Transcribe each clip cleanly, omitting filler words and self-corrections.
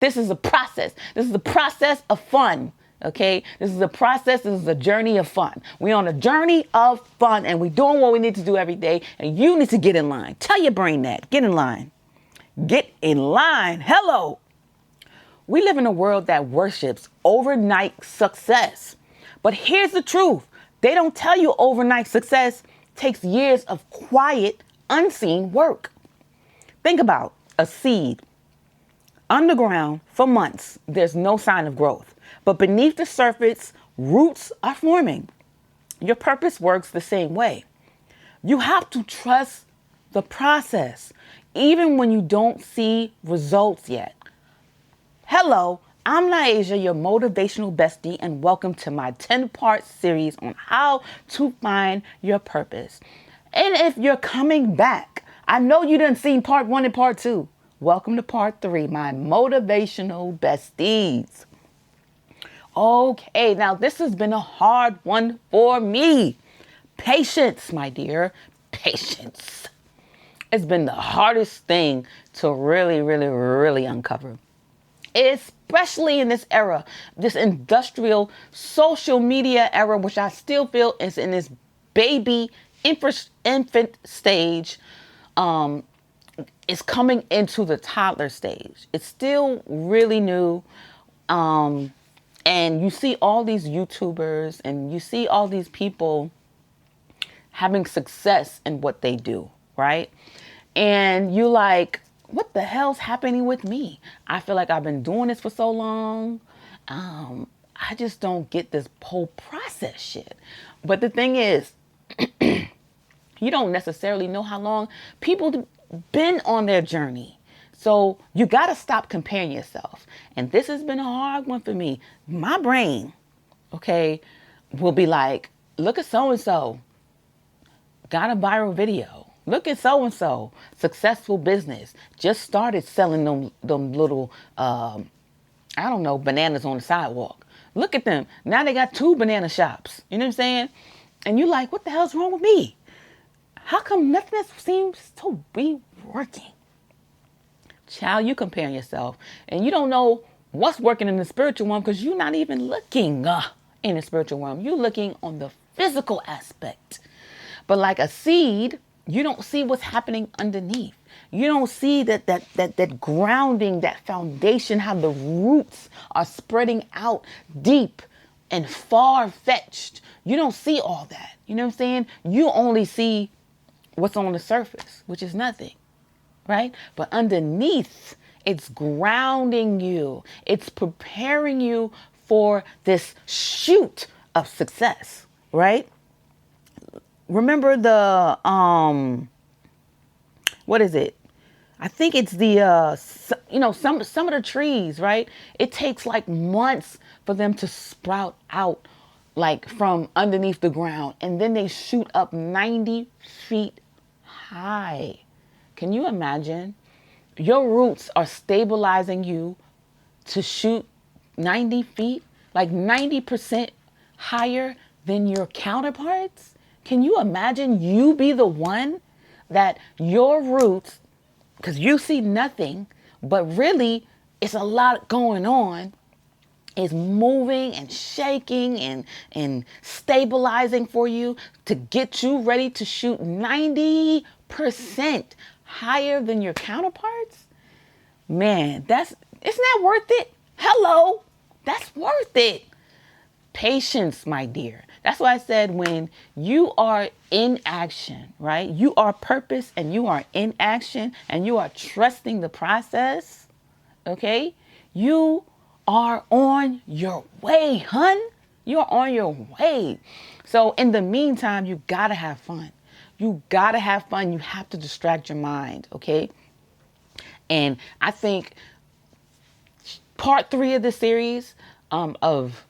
This is a process. This is a process of fun. Okay, this is a process. This is a journey of fun. We're on a journey of fun, and we're doing what we need to do every day. And you need to get in line. Tell your brain that. Get in line. Get in line. Hello. We live in a world that worships overnight success. But here's the truth. They don't tell you overnight success takes years of quiet, unseen work. Think about a seed. Underground for months, there's no sign of growth. But beneath the surface, roots are forming. Your purpose works the same way. You have to trust the process, even when you don't see results yet. Hello, I'm Naija, your motivational bestie, and welcome to my 10-part series on how to find your purpose. And if you're coming back, I know you didn't see part 1 and part 2. Welcome to part 3, my motivational besties. Okay, now this has been a hard one for me. Patience, my dear, patience. It's been the hardest thing to really uncover. Especially in this era, this industrial social media era, which I still feel is in this baby infant stage. It's coming into the toddler stage. It's still really new. And you see all these YouTubers and you see all these people having success in what they do, right? And you like, what the hell's happening with me? I feel like I've been doing this for so long. I just don't get this whole process shit. But the thing is, you don't necessarily know how long people been on their journey. So you got to stop comparing yourself. And this has been a hard one for me. My brain, okay, will be like, look at so-and-so, got a viral video. Look at so-and-so, successful business, just started selling them little, bananas on the sidewalk. Look at them. Now they got 2 banana shops. You know what I'm saying? And you're like, what the hell's wrong with me? How come nothing seems to be working? Child, you comparing yourself. And you don't know what's working in the spiritual realm because you're not even looking in the spiritual realm. You're looking on the physical aspect. But like a seed, you don't see what's happening underneath. You don't see that grounding, that foundation, how the roots are spreading out deep and far-fetched. You don't see all that. You know what I'm saying? You only see what's on the surface, which is nothing, right? But underneath, it's grounding you. It's preparing you for this shoot of success, right? Remember the, what is it? I think it's the, some of the trees, right? It takes like months for them to sprout out like from underneath the ground. And then they shoot up 90 feet high. Can you imagine? Your roots are stabilizing you to shoot 90 feet, like 90% higher than your counterparts. Can you imagine you be the one that your roots, because you see nothing, but really it's a lot going on, is moving and shaking and stabilizing for you to get you ready to shoot 90% higher than your counterparts? Man, isn't that worth it? Hello, that's worth it. Patience, my dear. That's why I said when you are in action, right? You are purpose and you are in action and you are trusting the process, okay? You are on your way, hun. You're on your way. So in the meantime, you gotta have fun. You gotta have fun. You have to distract your mind, okay? And I think part 3 of the series of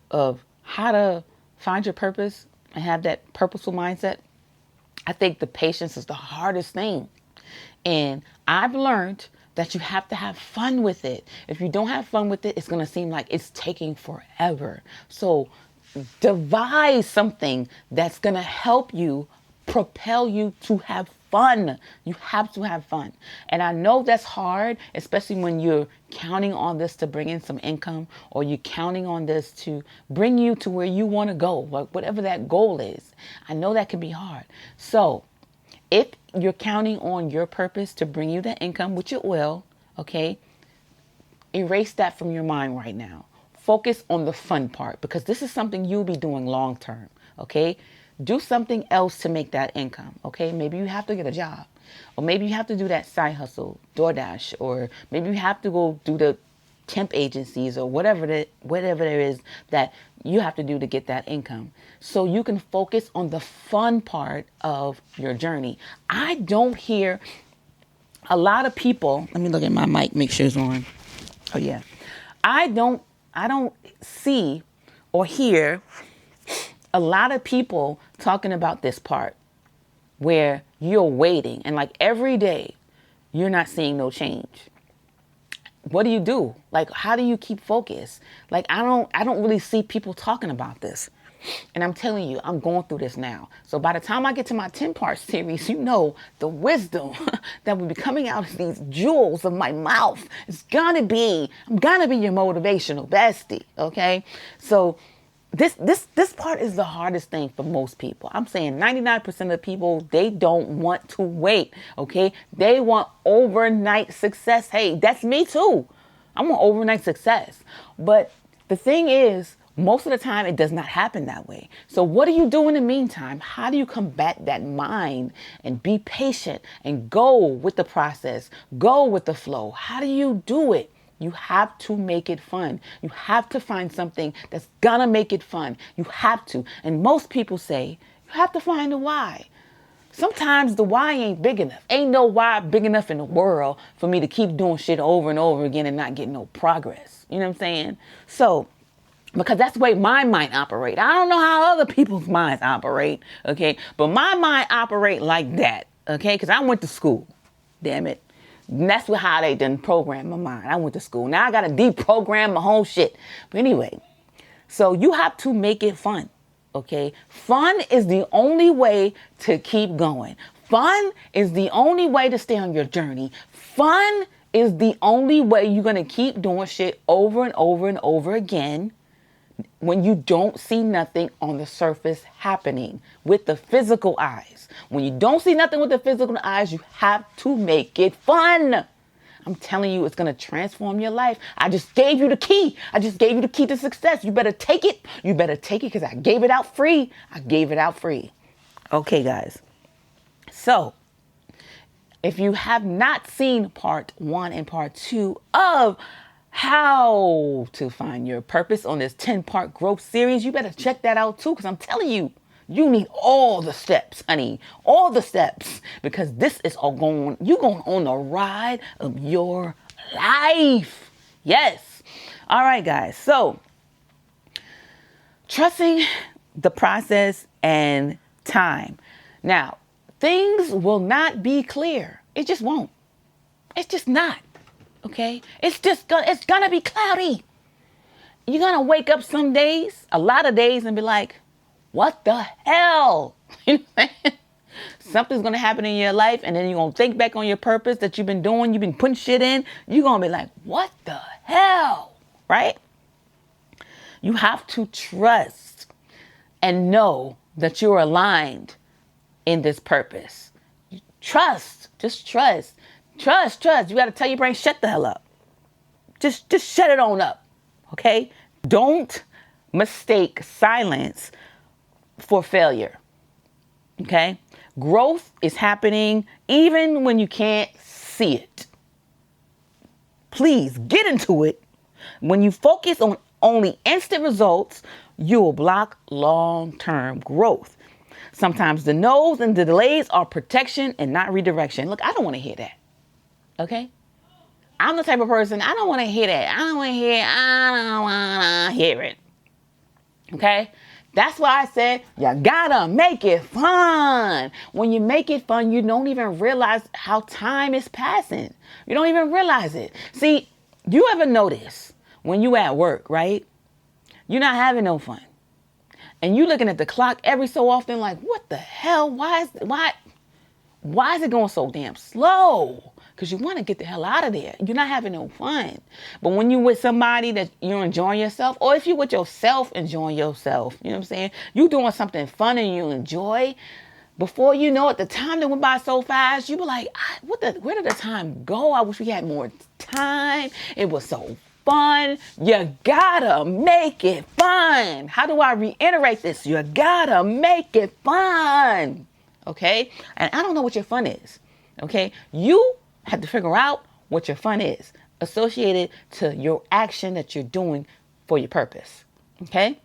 how to find your purpose and have that purposeful mindset, I think the patience is the hardest thing. And I've learned that you have to have fun with it. If you don't have fun with it, it's going to seem like it's taking forever. So devise something that's going to help you, propel you to have fun. You have to have fun. And I know that's hard, especially when you're counting on this to bring in some income, or you're counting on this to bring you to where you want to go, like whatever that goal is. I know that can be hard. So if you're counting on your purpose to bring you the income, which it will, okay, erase that from your mind right now. Focus on the fun part, because this is something you'll be doing long term, okay? Do something else to make that income, okay? Maybe you have to get a job, or maybe you have to do that side hustle, DoorDash, or maybe you have to go do the temp agencies, or whatever there is that you have to do to get that income, so you can focus on the fun part of your journey. I don't hear a lot of people. Let me look at my mic, make sure it's on. Oh yeah. I don't see or hear a lot of people talking about this part where you're waiting and like every day you're not seeing no change. What do you do? Like, how do you keep focused? Like, I don't really see people talking about this. And I'm telling you, I'm going through this now. So by the time I get to my 10-part series, you know, the wisdom that will be coming out of these jewels of my mouth is I'm gonna be your motivational bestie, okay? So this part is the hardest thing for most people. I'm saying 99% of people, they don't want to wait, okay? They want overnight success. Hey, that's me too. I want overnight success. But the thing is, most of the time, it does not happen that way. So what do you do in the meantime? How do you combat that mind and be patient and go with the process, go with the flow? How do you do it? You have to make it fun. You have to find something that's gonna make it fun. You have to. And most people say, you have to find the why. Sometimes the why ain't big enough. Ain't no why big enough in the world for me to keep doing shit over and over again and not get no progress. You know what I'm saying? So, because that's the way my mind operate. I don't know how other people's minds operate, okay? But my mind operate like that, okay? Because I went to school, damn it. And that's how they done program my mind. I went to school. Now I got to deprogram my whole shit. But anyway, so you have to make it fun, okay? Fun is the only way to keep going. Fun is the only way to stay on your journey. Fun is the only way you're going to keep doing shit over and over and over again when you don't see nothing on the surface happening with the physical eyes. When you don't see nothing with the physical eyes, you have to make it fun. I'm telling you, it's going to transform your life. I just gave you the key. I just gave you the key to success. You better take it. You better take it because I gave it out free. I gave it out free. Okay, guys. So, if you have not seen part 1 and part 2 of how to find your purpose on this 10-part growth series, you better check that out too, because I'm telling you, you need all the steps, honey, all the steps, because this is all you're going on the ride of your life. Yes. All right, guys. So trusting the process and time. Now, things will not be clear. It just won't. It's just not. Okay, it's gonna be cloudy. You're gonna wake up some days, a lot of days, and be like, what the hell? Something's gonna happen in your life, and then you're gonna think back on your purpose that you've been doing, you've been putting shit in. You're gonna be like, what the hell? Right? You have to trust and know that you're aligned in this purpose. Trust, just trust. Trust. You got to tell your brain, shut the hell up. Just shut it on up. Okay? Don't mistake silence for failure. Okay? Growth is happening even when you can't see it. Please get into it. When you focus on only instant results, you will block long-term growth. Sometimes the no's and the delays are protection and not redirection. Look, I don't want to hear that. Okay? I'm the type of person, I don't want to hear that. I don't want to hear it. Okay? That's why I said, you gotta make it fun. When you make it fun, you don't even realize how time is passing. You don't even realize it. See, you ever notice when you at work, right? You're not having no fun. And you looking at the clock every so often like, what the hell? Why Why is it going so damn slow? Because you want to get the hell out of there. You're not having no fun. But when you're with somebody that you're enjoying yourself, or if you're with yourself enjoying yourself, you know what I'm saying? You doing something fun and you enjoy. Before you know it, the time that went by so fast, you be like, where did the time go? I wish we had more time. It was so fun. You gotta make it fun. How do I reiterate this? You gotta make it fun. Okay? And I don't know what your fun is. Okay? You have to figure out what your fun is associated to your action that you're doing for your purpose. Okay?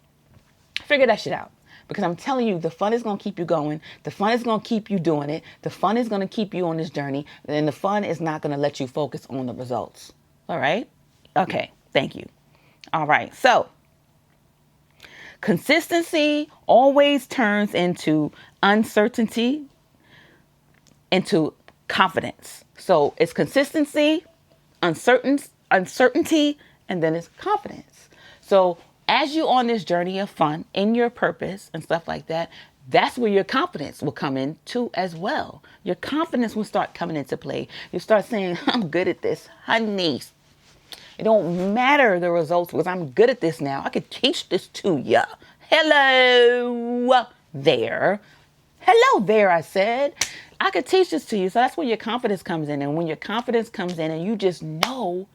Figure that shit out. Because I'm telling you, the fun is going to keep you going. The fun is going to keep you doing it. The fun is going to keep you on this journey. And the fun is not going to let you focus on the results. All right? Okay. Thank you. All right. So, consistency always turns into uncertainty, into confidence. So, it's consistency, uncertainty, and then it's confidence. So, as you're on this journey of fun in your purpose and stuff like that, that's where your confidence will come into as well. Your confidence will start coming into play. You start saying, I'm good at this, honey. It don't matter the results because I'm good at this now. I could teach this to you. Hello there. Hello there, I said. I could teach this to you. So that's where your confidence comes in. And when your confidence comes in and you just know,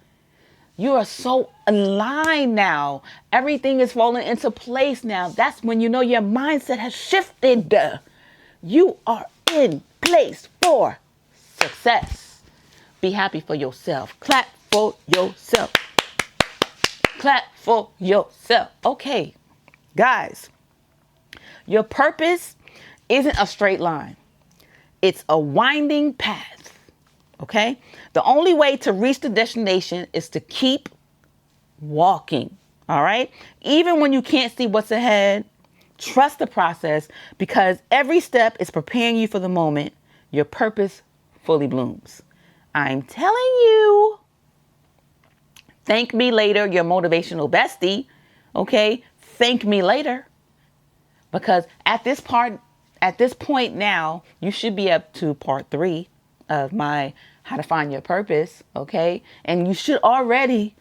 you are so aligned now. Everything is falling into place now. That's when you know your mindset has shifted. You are in place for success. Be happy for yourself. Clap for yourself. Clap for yourself. Okay, guys, your purpose isn't a straight line. It's a winding path. Okay? The only way to reach the destination is to keep walking. All right? Even when you can't see what's ahead, trust the process because every step is preparing you for the moment your purpose fully blooms. I'm telling you. Thank me later, your motivational bestie. Okay? Thank me later. Because at this point now, you should be up to part 3 of my how to find your purpose, okay? And you should already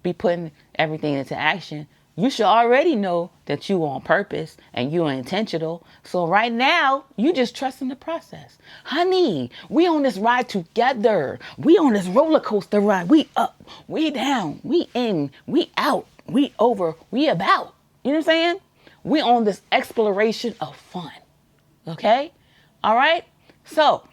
be putting everything into action. You should already know that you on purpose and you are intentional. So right now, you just trust in the process. Honey, we on this ride together. We on this roller coaster ride. We up, we down, we in, we out, we over, we about. You know what I'm saying? We on this exploration of fun. Okay? All right? So,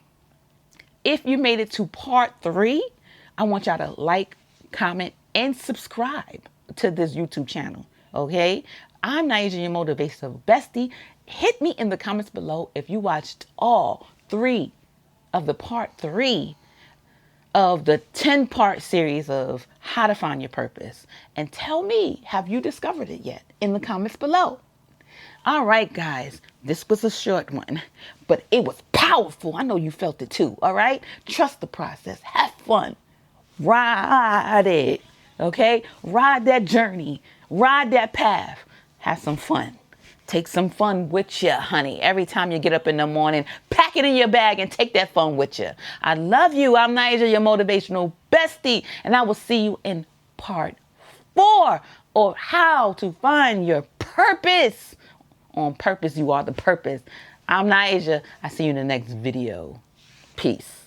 if you made it to part 3, I want y'all to like, comment, and subscribe to this YouTube channel. Okay? I'm Naija, your motivational bestie. Hit me in the comments below if you watched all 3 of the part 3 of the 10-part series of how to find your purpose. And tell me, have you discovered it yet? In the comments below. All right, guys, this was a short one, but it was powerful. I know you felt it too, all right? Trust the process. Have fun. Ride it, okay? Ride that journey. Ride that path. Have some fun. Take some fun with you, honey. Every time you get up in the morning, pack it in your bag and take that fun with you. I love you. I'm Naija, your motivational bestie, and I will see you in part 4 of how to find your purpose. On purpose, you are the purpose. I'm Naija. I see you in the next video. Peace.